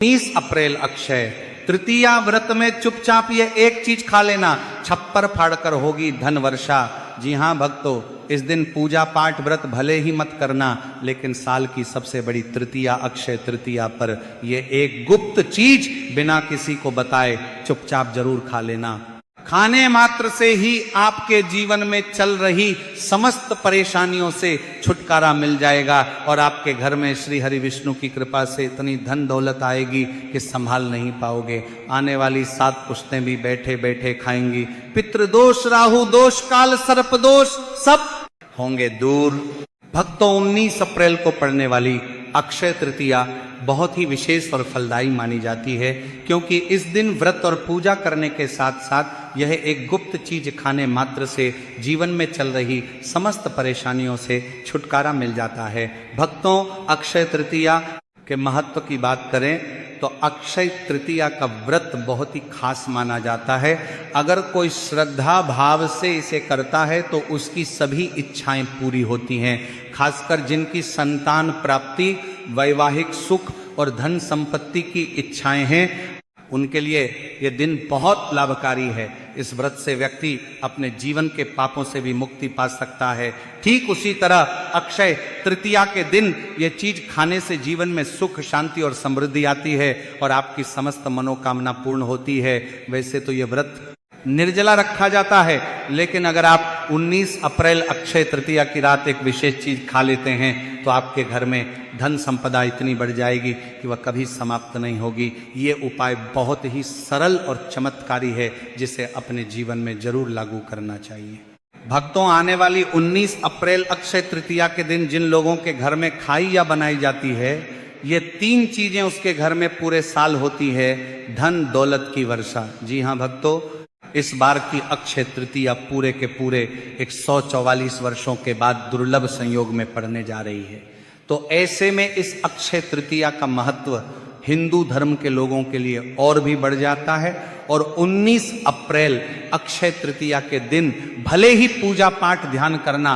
19 अप्रैल अक्षय तृतीया व्रत में चुपचाप ये एक चीज खा लेना, छप्पर फाड़कर होगी धन वर्षा। जी हाँ भक्तों, इस दिन पूजा पाठ व्रत भले ही मत करना, लेकिन साल की सबसे बड़ी तृतीया अक्षय तृतीया पर ये एक गुप्त चीज बिना किसी को बताए चुपचाप जरूर खा लेना। खाने मात्र से ही आपके जीवन में चल रही समस्त परेशानियों से छुटकारा मिल जाएगा और आपके घर में श्री हरि विष्णु की कृपा से इतनी धन दौलत आएगी कि संभाल नहीं पाओगे। आने वाली 7 पुश्तें भी बैठे बैठे खाएंगी। पितृदोष, राहु दोष, काल सर्प दोष सब होंगे दूर। भक्तों, 19 अप्रैल को पड़ने वाली अक्षय तृतीया बहुत ही विशेष और फलदायी मानी जाती है, क्योंकि इस दिन व्रत और पूजा करने के साथ साथ यह एक गुप्त चीज खाने मात्र से जीवन में चल रही समस्त परेशानियों से छुटकारा मिल जाता है। भक्तों, अक्षय तृतीया के महत्व की बात करें तो अक्षय तृतीया का व्रत बहुत ही खास माना जाता है। अगर कोई श्रद्धा भाव से इसे करता है तो उसकी सभी इच्छाएं पूरी होती हैं। खासकर जिनकी संतान प्राप्ति, वैवाहिक सुख और धन संपत्ति की इच्छाएं हैं, उनके लिए यह दिन बहुत लाभकारी है। इस व्रत से व्यक्ति अपने जीवन के पापों से भी मुक्ति पा सकता है। ठीक उसी तरह अक्षय तृतीया के दिन ये चीज खाने से जीवन में सुख, शांति और समृद्धि आती है और आपकी समस्त मनोकामना पूर्ण होती है। वैसे तो ये व्रत निर्जला रखा जाता है, लेकिन अगर आप 19 अप्रैल अक्षय तृतीया की रात एक विशेष चीज खा लेते हैं तो आपके घर में धन संपदा इतनी बढ़ जाएगी कि वह कभी समाप्त नहीं होगी। ये उपाय बहुत ही सरल और चमत्कारी है, जिसे अपने जीवन में जरूर लागू करना चाहिए। भक्तों, आने वाली 19 अप्रैल अक्षय तृतीया के दिन जिन लोगों के घर में खाई या बनाई जाती है, ये 3 चीजें उसके घर में पूरे साल होती है। धन दौलत की वर्षा। जी हाँ भक्तों, इस बार की अक्षय तृतीया पूरे के पूरे 144 वर्षों के बाद दुर्लभ संयोग में पड़ने जा रही है। तो ऐसे में इस अक्षय तृतीया का महत्व हिंदू धर्म के लोगों के लिए और भी बढ़ जाता है। और 19 अप्रैल अक्षय तृतीया के दिन भले ही पूजा पाठ ध्यान करना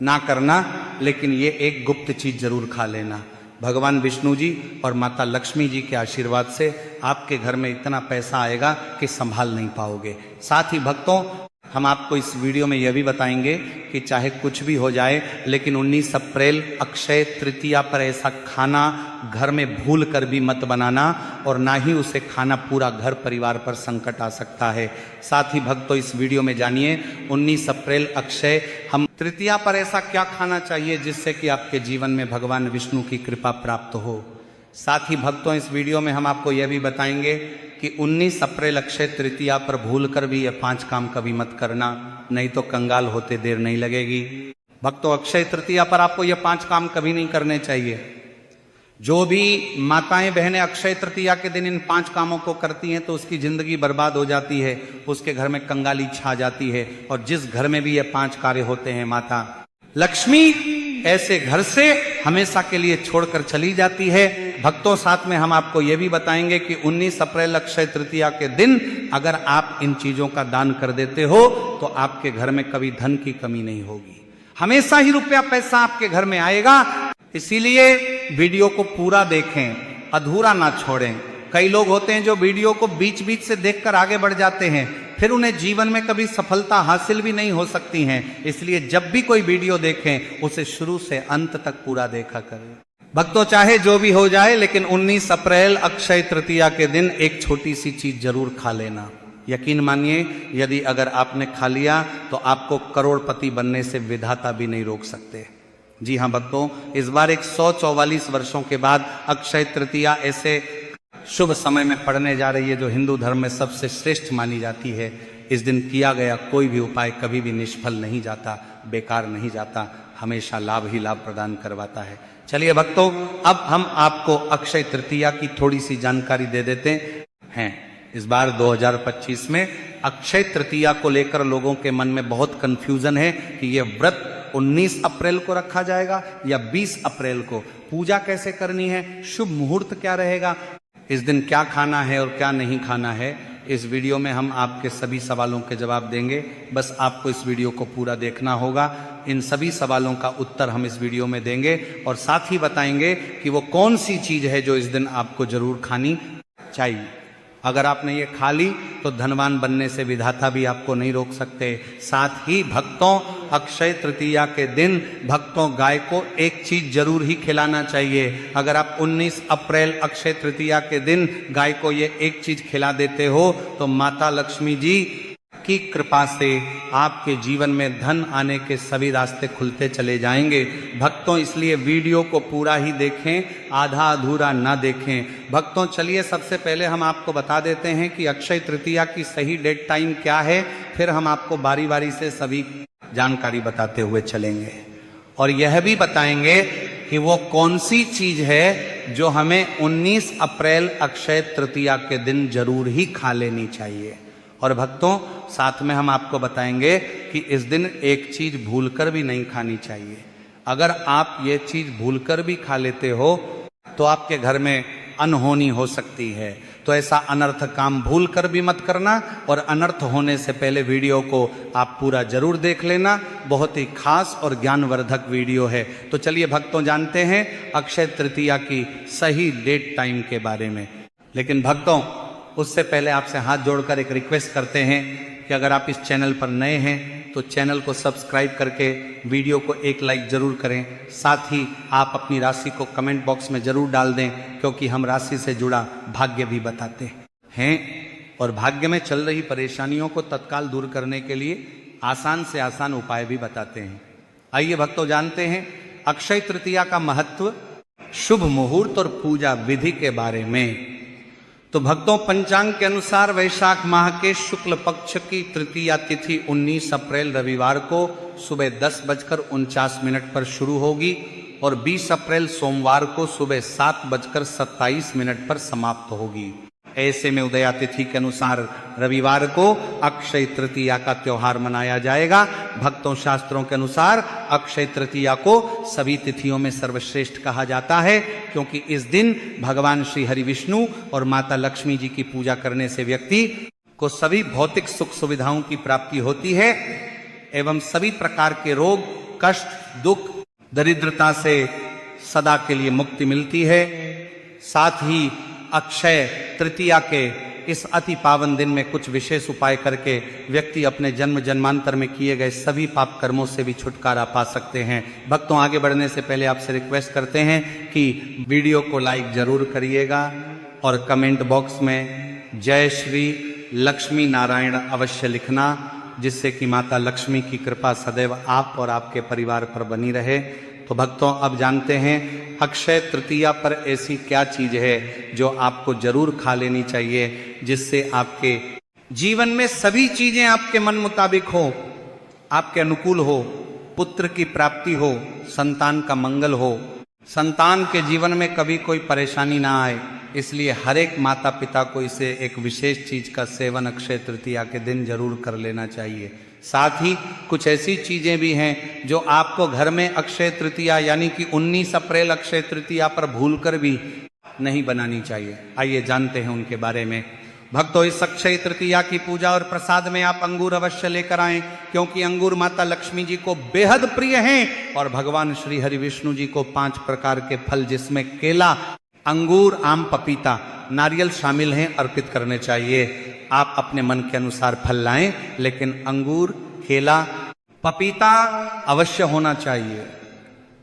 ना करना, लेकिन ये एक गुप्त चीज जरूर खा लेना। भगवान विष्णु जी और माता लक्ष्मी जी के आशीर्वाद से आपके घर में इतना पैसा आएगा कि संभाल नहीं पाओगे। साथ ही भक्तों, हम आपको इस वीडियो में यह भी बताएंगे कि चाहे कुछ भी हो जाए, लेकिन 19 अप्रैल अक्षय तृतीया पर ऐसा खाना घर में भूल कर भी मत बनाना, और ना ही उसे खाना पूरा घर परिवार पर संकट आ सकता है। साथ ही भक्तों, इस वीडियो में जानिए 19 अप्रैल अक्षय हम तृतीया पर ऐसा क्या खाना चाहिए जिससे कि आपके जीवन में भगवान विष्णु की कृपा प्राप्त हो। साथ ही भक्तों, इस वीडियो में हम आपको यह भी बताएंगे कि 19 अप्रैल अक्षय तृतीया पर भूल कर भी ये 5 काम कभी मत करना, नहीं तो कंगाल होते देर नहीं लगेगी। भक्तों, अक्षय तृतीया पर आपको ये 5 काम कभी नहीं करने चाहिए। जो भी माताएं बहनें अक्षय तृतीया के दिन इन 5 कामों को करती हैं तो उसकी जिंदगी बर्बाद हो जाती है, उसके घर में कंगाली छा जाती है। और जिस घर में भी ये 5 कार्य होते हैं, माता लक्ष्मी ऐसे घर से हमेशा के लिए छोड़कर चली जाती है। भक्तों, साथ में हम आपको यह भी बताएंगे कि 19 अप्रैल अक्षय तृतीया के दिन अगर आप इन चीजों का दान कर देते हो तो आपके घर में कभी धन की कमी नहीं होगी, हमेशा ही रुपया पैसा आपके घर में आएगा। इसीलिए वीडियो को पूरा देखें, अधूरा ना छोड़ें। कई लोग होते हैं जो वीडियो को बीच बीच से देखकर आगे बढ़ जाते हैं, फिर उन्हें जीवन में कभी सफलता हासिल भी नहीं हो सकती है। इसलिए जब भी कोई वीडियो देखें उसे शुरू से अंत तक पूरा देखा करें। भक्तों, चाहे जो भी हो जाए, लेकिन 19 अप्रैल अक्षय तृतीया के दिन एक छोटी सी चीज जरूर खा लेना। यकीन मानिए, यदि अगर आपने खा लिया तो आपको करोड़पति बनने से विधाता भी नहीं रोक सकते। जी हाँ भक्तों, इस बार 144 वर्षों के बाद अक्षय तृतीया ऐसे शुभ समय में पड़ने जा रही है जो हिंदू धर्म में सबसे श्रेष्ठ मानी जाती है। इस दिन किया गया कोई भी उपाय कभी भी निष्फल नहीं जाता, बेकार नहीं जाता, हमेशा लाभ ही लाभ प्रदान करवाता है। चलिए भक्तों, अब हम आपको अक्षय तृतीया की थोड़ी सी जानकारी दे देते हैं। इस बार 2025 में अक्षय तृतीया को लेकर लोगों के मन में बहुत कंफ्यूजन है कि यह व्रत 19 अप्रैल को रखा जाएगा या 20 अप्रैल को। पूजा कैसे करनी है, शुभ मुहूर्त क्या रहेगा, इस दिन क्या खाना है और क्या नहीं खाना है। इस वीडियो में हम आपके सभी सवालों के जवाब देंगे, बस आपको इस वीडियो को पूरा देखना होगा। इन सभी सवालों का उत्तर हम इस वीडियो में देंगे और साथ ही बताएंगे कि वो कौन सी चीज़ है जो इस दिन आपको जरूर खानी चाहिए। अगर आपने ये खा ली तो धनवान बनने से विधाता भी आपको नहीं रोक सकते। साथ ही भक्तों, अक्षय तृतीया के दिन भक्तों गाय को एक चीज जरूर ही खिलाना चाहिए। अगर आप 19 अप्रैल अक्षय तृतीया के दिन गाय को ये एक चीज खिला देते हो तो माता लक्ष्मी जी की कृपा से आपके जीवन में धन आने के सभी रास्ते खुलते चले जाएंगे। भक्तों, इसलिए वीडियो को पूरा ही देखें, आधा अधूरा ना देखें। भक्तों, चलिए सबसे पहले हम आपको बता देते हैं कि अक्षय तृतीया की सही डेट टाइम क्या है, फिर हम आपको बारी बारी से सभी जानकारी बताते हुए चलेंगे और यह भी बताएंगे कि वो कौन सी चीज है जो हमें 19 अप्रैल अक्षय तृतीया के दिन जरूर ही खा लेनी चाहिए। और भक्तों, साथ में हम आपको बताएंगे कि इस दिन एक चीज भूलकर भी नहीं खानी चाहिए। अगर आप ये चीज भूलकर भी खा लेते हो तो आपके घर में अनहोनी हो सकती है। तो ऐसा अनर्थ काम भूलकर भी मत करना और अनर्थ होने से पहले वीडियो को आप पूरा जरूर देख लेना। बहुत ही खास और ज्ञानवर्धक वीडियो है। तो चलिए भक्तों, जानते हैं अक्षय तृतीया की सही डेट टाइम के बारे में। लेकिन भक्तों, उससे पहले आपसे हाथ जोड़कर एक रिक्वेस्ट करते हैं कि अगर आप इस चैनल पर नए हैं तो चैनल को सब्सक्राइब करके वीडियो को एक लाइक जरूर करें। साथ ही आप अपनी राशि को कमेंट बॉक्स में जरूर डाल दें, क्योंकि हम राशि से जुड़ा भाग्य भी बताते हैं और भाग्य में चल रही परेशानियों को तत्काल दूर करने के लिए आसान से आसान उपाय भी बताते हैं। आइए भक्तों, जानते हैं अक्षय तृतीया का महत्व, शुभ मुहूर्त और पूजा विधि के बारे में। तो भक्तों, पंचांग के अनुसार वैशाख माह के शुक्ल पक्ष की तृतीया तिथि 19 अप्रैल रविवार को सुबह 10:49 पर शुरू होगी और 20 अप्रैल सोमवार को सुबह 7:27 पर समाप्त होगी। ऐसे में उदया तिथि के अनुसार रविवार को अक्षय तृतीया का त्योहार मनाया जाएगा। भक्तों, शास्त्रों के अनुसार अक्षय तृतीया को सभी तिथियों में सर्वश्रेष्ठ कहा जाता है, क्योंकि इस दिन भगवान श्री हरि विष्णु और माता लक्ष्मी जी की पूजा करने से व्यक्ति को सभी भौतिक सुख सुविधाओं की प्राप्ति होती है एवं सभी प्रकार के रोग, कष्ट, दुख, दरिद्रता से सदा के लिए मुक्ति मिलती है। साथ ही अक्षय तृतीया के इस अति पावन दिन में कुछ विशेष उपाय करके व्यक्ति अपने जन्म जन्मांतर में किए गए सभी पाप कर्मों से भी छुटकारा पा सकते हैं। भक्तों, आगे बढ़ने से पहले आपसे रिक्वेस्ट करते हैं कि वीडियो को लाइक जरूर करिएगा और कमेंट बॉक्स में जय श्री लक्ष्मी नारायण अवश्य लिखना, जिससे कि माता लक्ष्मी की कृपा सदैव आप और आपके परिवार पर बनी रहे। तो भक्तों, अब जानते हैं अक्षय तृतीया पर ऐसी क्या चीज है जो आपको जरूर खा लेनी चाहिए, जिससे आपके जीवन में सभी चीजें आपके मन मुताबिक हो, आपके अनुकूल हो, पुत्र की प्राप्ति हो, संतान का मंगल हो, संतान के जीवन में कभी कोई परेशानी ना आए। इसलिए हर एक माता पिता को इसे एक विशेष चीज का सेवन अक्षय तृतीया के दिन जरूर कर लेना चाहिए। साथ ही कुछ ऐसी चीजें भी हैं जो आपको घर में अक्षय तृतीया यानी कि 19 अप्रैल अक्षय तृतीया पर भूलकर भी नहीं बनानी चाहिए। आइए जानते हैं उनके बारे में। भक्तों, इस अक्षय तृतीया की पूजा और प्रसाद में आप अंगूर अवश्य लेकर आएं, क्योंकि अंगूर माता लक्ष्मी जी को बेहद प्रिय हैं और भगवान श्री हरि विष्णु जी को 5 प्रकार के फल, जिसमें केला, अंगूर, आम, पपीता, नारियल शामिल हैं, अर्पित करने चाहिए। आप अपने मन के अनुसार फल लाएं, लेकिन अंगूर, केला, पपीता अवश्य होना चाहिए।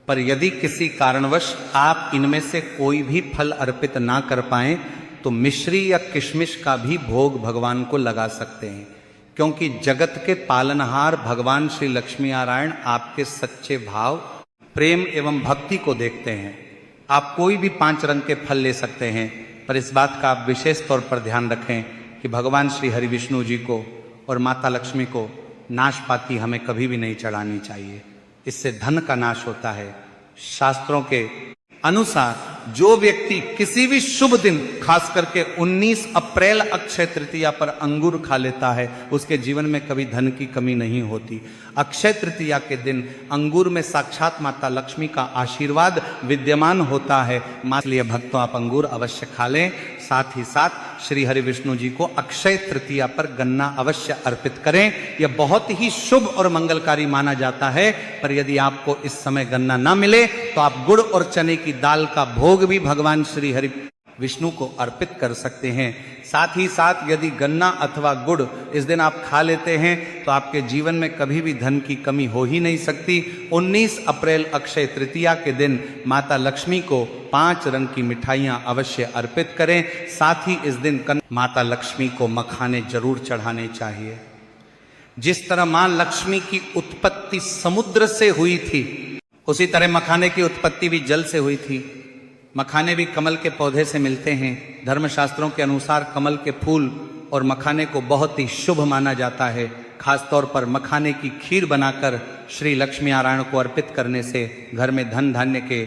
पर यदि किसी कारणवश आप इनमें से कोई भी फल अर्पित ना कर पाएं तो मिश्री या किशमिश का भी भोग भगवान को लगा सकते हैं, क्योंकि जगत के पालनहार भगवान श्री लक्ष्मी नारायण आपके सच्चे भाव, प्रेम एवं भक्ति को देखते हैं। आप कोई भी 5 रंग के फल ले सकते हैं, पर इस बात का आप विशेष तौर पर ध्यान रखें कि भगवान श्री हरि विष्णु जी को और माता लक्ष्मी को नाशपाती हमें कभी भी नहीं चढ़ानी चाहिए। इससे धन का नाश होता है। शास्त्रों के अनुसार जो व्यक्ति किसी भी शुभ दिन, खास करके 19 अप्रैल अक्षय तृतीया पर अंगूर खा लेता है, उसके जीवन में कभी धन की कमी नहीं होती। अक्षय तृतीया के दिन अंगूर में साक्षात माता लक्ष्मी का आशीर्वाद विद्यमान होता है। इसलिए भक्तों, आप अंगूर अवश्य खा लें। साथ ही साथ श्री हरि विष्णु जी को अक्षय तृतीया पर गन्ना अवश्य अर्पित करें। यह बहुत ही शुभ और मंगलकारी माना जाता है। पर यदि आपको इस समय गन्ना ना मिले तो आप गुड़ और चने की दाल का भोग भी भगवान श्री हरि विष्णु को अर्पित कर सकते हैं। साथ ही साथ यदि गन्ना अथवा गुड़ इस दिन आप खा लेते हैं तो आपके जीवन में कभी भी धन की कमी हो ही नहीं सकती। 19 अप्रैल अक्षय तृतीया के दिन माता लक्ष्मी को 5 रंग की मिठाइयां अवश्य अर्पित करें। साथ ही इस दिन माता लक्ष्मी को मखाने जरूर चढ़ाने चाहिए। जिस तरह मां लक्ष्मी की उत्पत्ति समुद्र से हुई थी, उसी तरह मखाने की उत्पत्ति भी जल से हुई थी। मखाने भी कमल के पौधे से मिलते हैं। धर्मशास्त्रों के अनुसार कमल के फूल और मखाने को बहुत ही शुभ माना जाता है। खासतौर पर मखाने की खीर बनाकर श्री लक्ष्मी नारायण को अर्पित करने से घर में धन धान्य के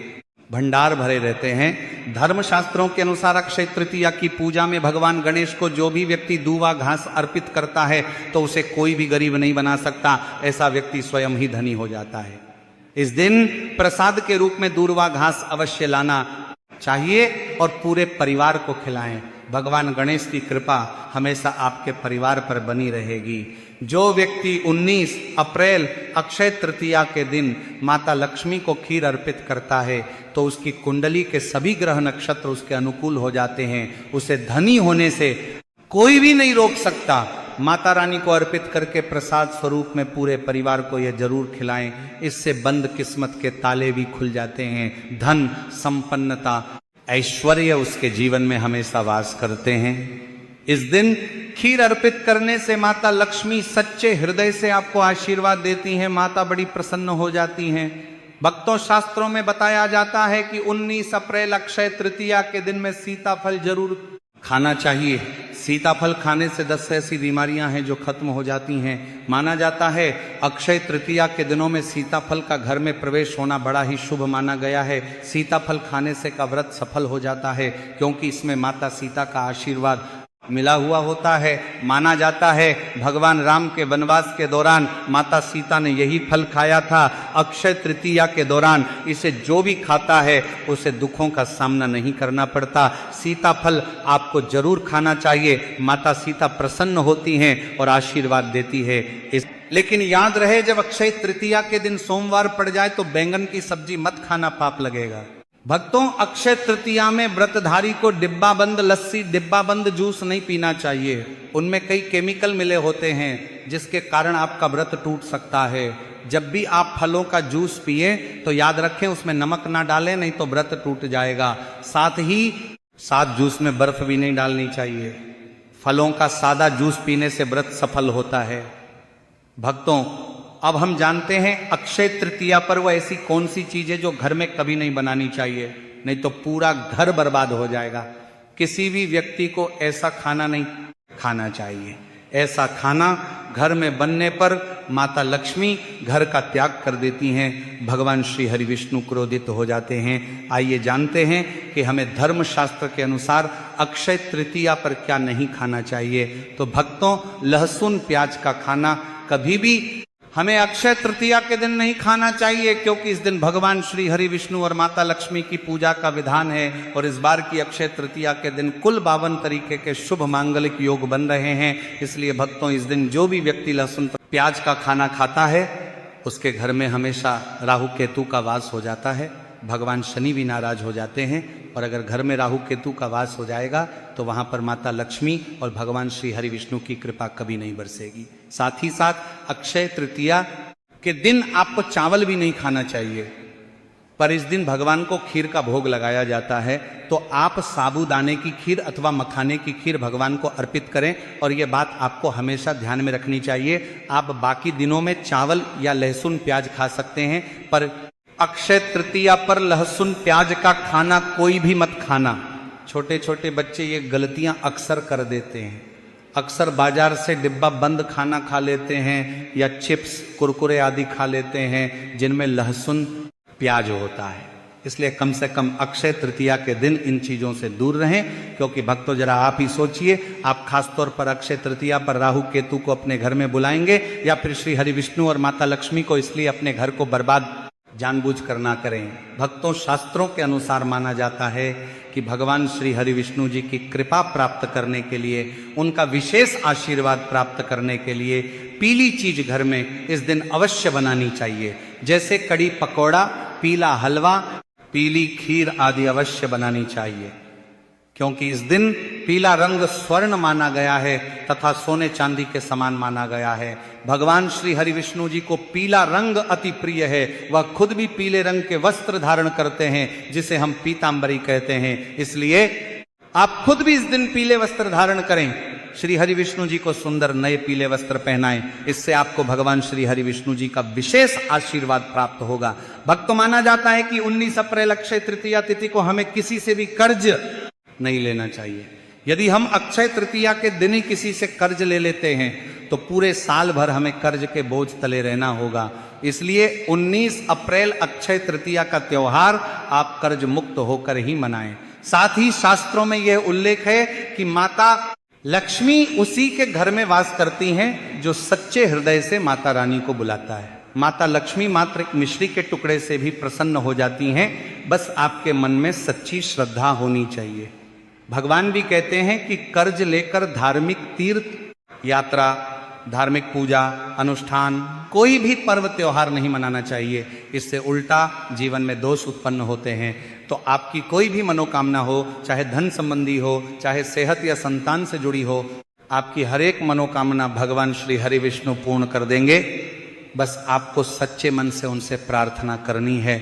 भंडार भरे रहते हैं। धर्मशास्त्रों के अनुसार अक्षय तृतीया की पूजा में भगवान गणेश को जो भी व्यक्ति दूवा घास अर्पित करता है तो उसे कोई भी गरीब नहीं बना सकता। ऐसा व्यक्ति स्वयं ही धनी हो जाता है। इस दिन प्रसाद के रूप में दूर्वा घास अवश्य लाना चाहिए और पूरे परिवार को खिलाएं। भगवान गणेश की कृपा हमेशा आपके परिवार पर बनी रहेगी। जो व्यक्ति 19 अप्रैल अक्षय तृतीया के दिन माता लक्ष्मी को खीर अर्पित करता है तो उसकी कुंडली के सभी ग्रह नक्षत्र उसके अनुकूल हो जाते हैं। उसे धनी होने से कोई भी नहीं रोक सकता। माता रानी को अर्पित करके प्रसाद स्वरूप में पूरे परिवार को यह जरूर खिलाएं। इससे बंद किस्मत के ताले भी खुल जाते हैं। धन, संपन्नता, ऐश्वर्य उसके जीवन में हमेशा वास करते हैं। इस दिन खीर अर्पित करने से माता लक्ष्मी सच्चे हृदय से आपको आशीर्वाद देती हैं। माता बड़ी प्रसन्न हो जाती हैं। भक्तों, शास्त्रों में बताया जाता है कि 19 अप्रैल अक्षय तृतीया के दिन में सीताफल जरूर खाना चाहिए। सीताफल खाने से 10 ऐसी बीमारियां हैं जो खत्म हो जाती हैं। माना जाता है अक्षय तृतीया के दिनों में सीताफल का घर में प्रवेश होना बड़ा ही शुभ माना गया है। सीताफल खाने से का व्रत सफल हो जाता है क्योंकि इसमें माता सीता का आशीर्वाद मिला हुआ होता है। माना जाता है भगवान राम के वनवास के दौरान माता सीता ने यही फल खाया था। अक्षय तृतीया के दौरान इसे जो भी खाता है उसे दुखों का सामना नहीं करना पड़ता। सीताफल आपको जरूर खाना चाहिए। माता सीता प्रसन्न होती हैं और आशीर्वाद देती है। लेकिन याद रहे, जब अक्षय तृतीया के दिन सोमवार पड़ जाए तो बैंगन की सब्जी मत खाना, पाप लगेगा। भक्तों, अक्षय तृतीया में व्रतधारी को डिब्बा बंद लस्सी, डिब्बा बंद जूस नहीं पीना चाहिए। उनमें कई केमिकल मिले होते हैं जिसके कारण आपका व्रत टूट सकता है। जब भी आप फलों का जूस पिए तो याद रखें उसमें नमक ना डालें, नहीं तो व्रत टूट जाएगा। साथ जूस में बर्फ भी नहीं डालनी चाहिए। फलों का सादा जूस पीने से व्रत सफल होता है। भक्तों, अब हम जानते हैं अक्षय तृतीया पर वो ऐसी कौन सी चीज है जो घर में कभी नहीं बनानी चाहिए, नहीं तो पूरा घर बर्बाद हो जाएगा। किसी भी व्यक्ति को ऐसा खाना नहीं खाना चाहिए। ऐसा खाना घर में बनने पर माता लक्ष्मी घर का त्याग कर देती हैं। भगवान श्री हरि विष्णु क्रोधित हो जाते हैं। आइए जानते हैं कि हमें धर्मशास्त्र के अनुसार अक्षय तृतीया पर क्या नहीं खाना चाहिए। तो भक्तों, लहसुन प्याज का खाना कभी भी हमें अक्षय तृतीया के दिन नहीं खाना चाहिए क्योंकि इस दिन भगवान श्री हरि विष्णु और माता लक्ष्मी की पूजा का विधान है। और इस बार की अक्षय तृतीया के दिन कुल 52 तरीके के शुभ मांगलिक योग बन रहे हैं। इसलिए भक्तों, इस दिन जो भी व्यक्ति लहसुन प्याज का खाना खाता है उसके घर में हमेशा राहु केतु का वास हो जाता है। भगवान शनि भी नाराज हो जाते हैं। और अगर घर में राहु केतु का वास हो जाएगा तो वहां पर माता लक्ष्मी और भगवान श्री हरि विष्णु की कृपा कभी नहीं बरसेगी। साथ ही साथ अक्षय तृतीया के दिन आपको चावल भी नहीं खाना चाहिए। पर इस दिन भगवान को खीर का भोग लगाया जाता है तो आप साबूदाने की खीर अथवा मखाने की खीर भगवान को अर्पित करें। और ये बात आपको हमेशा ध्यान में रखनी चाहिए। आप बाकी दिनों में चावल या लहसुन प्याज खा सकते हैं, पर अक्षय तृतीया पर लहसुन प्याज का खाना कोई भी मत खाना। छोटे छोटे बच्चे ये गलतियां अक्सर कर देते हैं। अक्सर बाजार से डिब्बा बंद खाना खा लेते हैं या चिप्स कुरकुरे आदि खा लेते हैं जिनमें लहसुन प्याज होता है। इसलिए कम से कम अक्षय तृतीया के दिन इन चीज़ों से दूर रहें। क्योंकि भक्तों, जरा आप ही सोचिए, आप खासतौर पर अक्षय तृतीया पर राहु केतु को अपने घर में बुलाएंगे या फिर श्री हरि विष्णु और माता लक्ष्मी को इसलिए अपने घर को बर्बाद जानबूझकर ना करें। भक्तों, शास्त्रों के अनुसार माना जाता है कि भगवान श्री हरि विष्णु जी की कृपा प्राप्त करने के लिए, उनका विशेष आशीर्वाद प्राप्त करने के लिए पीली चीज घर में इस दिन अवश्य बनानी चाहिए। जैसे कड़ी पकौड़ा, पीला हलवा, पीली खीर आदि अवश्य बनानी चाहिए, क्योंकि इस दिन पीला रंग स्वर्ण माना गया है तथा सोने चांदी के समान माना गया है। भगवान श्री हरि विष्णु जी को पीला रंग अति प्रिय है। वह खुद भी पीले रंग के वस्त्र धारण करते हैं, जिसे हम पीतांबरी कहते हैं। इसलिए आप खुद भी इस दिन पीले वस्त्र धारण करें, श्री हरि विष्णु जी को सुंदर नए पीले वस्त्र पहनाएं। इससे आपको भगवान श्री हरि विष्णु जी का विशेष आशीर्वाद प्राप्त होगा। भक्त, माना जाता है कि 19 अप्रैल अक्षय तृतीया तिथि को हमें किसी से भी कर्ज नहीं लेना चाहिए। यदि हम अक्षय तृतीया के दिन ही किसी से कर्ज ले लेते हैं तो पूरे साल भर हमें कर्ज के बोझ तले रहना होगा। इसलिए 19 अप्रैल अक्षय तृतीया का त्योहार आप कर्ज मुक्त होकर ही मनाएं। साथ ही शास्त्रों में यह उल्लेख है कि माता लक्ष्मी उसी के घर में वास करती हैं जो सच्चे हृदय से माता रानी को बुलाता है। माता लक्ष्मी मात्र एक मिश्री के टुकड़े से भी प्रसन्न हो जाती हैं, बस आपके मन में सच्ची श्रद्धा होनी चाहिए। भगवान भी कहते हैं कि कर्ज लेकर धार्मिक तीर्थ यात्रा, धार्मिक पूजा अनुष्ठान, कोई भी पर्व त्योहार नहीं मनाना चाहिए। इससे उल्टा जीवन में दोष उत्पन्न होते हैं। तो आपकी कोई भी मनोकामना हो, चाहे धन संबंधी हो, चाहे सेहत या संतान से जुड़ी हो, आपकी हर एक मनोकामना भगवान श्री हरि विष्णु पूर्ण कर देंगे। बस आपको सच्चे मन से उनसे प्रार्थना करनी है।